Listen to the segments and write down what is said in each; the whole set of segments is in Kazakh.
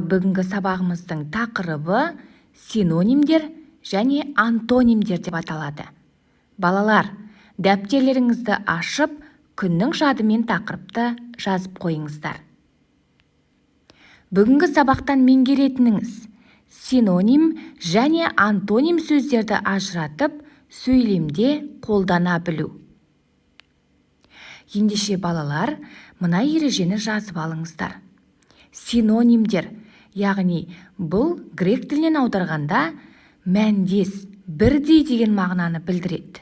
Бүгінгі сабағымыздың тақырыбы синонимдер және антонимдер деп аталады. Балалар, дәптерлеріңізді ашып, күннің жадымен тақырыпты жазып қойыңыздар. Бүгінгі сабақтан меңгеретініңіз синоним және антоним сөздерді ажыратып, сөйлемде қолдана білу. Ендеше балалар, мына ережені жазып алыңыздар. Синонимдер, яғни бұл грек тілінен аударғанда мәндес, бірдей деген мағынаны білдіреді.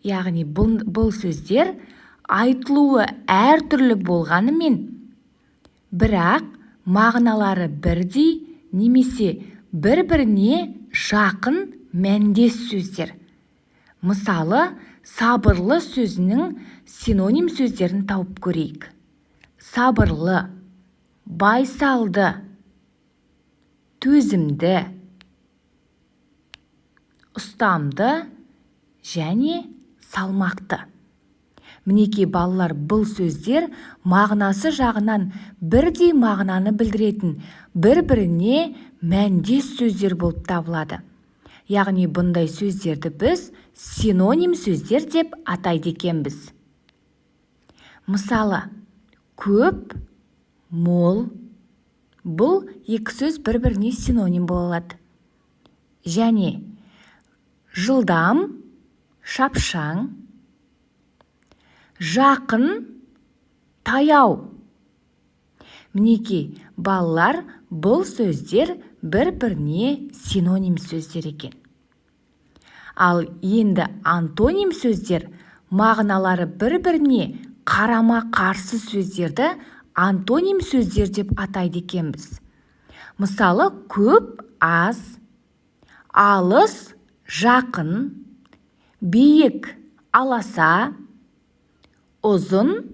Яғни бұл сөздер айтылуы әртүрлі болғанымен, бірақ мағыналары бірдей немесе бір-біріне жақын мәндес сөздер. Мысалы, сабырлы сөзінің синоним сөздерін тауып көрейік. Сабырлы, байсалды, төзімді, ұстамды және салмақты. Мінекей балалар, бұл сөздер мағынасы жағынан бірдей мағынаны білдіретін, бір-біріне мәндес сөздер болып табылады. Яғни бұндай сөздерді біз синоним сөздер деп атайды екенбіз. Мысалы, көп, мол, бұл екі сөз бір-біріне синоним болады. Және жылдам, шапшаң, жақын, таяу. Мінекей, балалар, бұл сөздер бір-біріне синоним сөздер екен. Ал енді антоним сөздер мағыналары бір-біріне қарама-қарсы сөздерді антоним сөздер деп атайды екенбіз. Мысалы, көп, аз, алыс, жақын, биік, аласа, ұзын,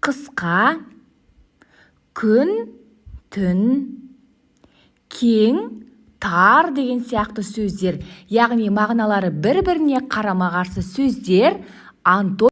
қысқа, күн, түн, кең, тар деген сияқты сөздер, яғни мағыналары бір-біріне қарама-қарсы сөздер антоним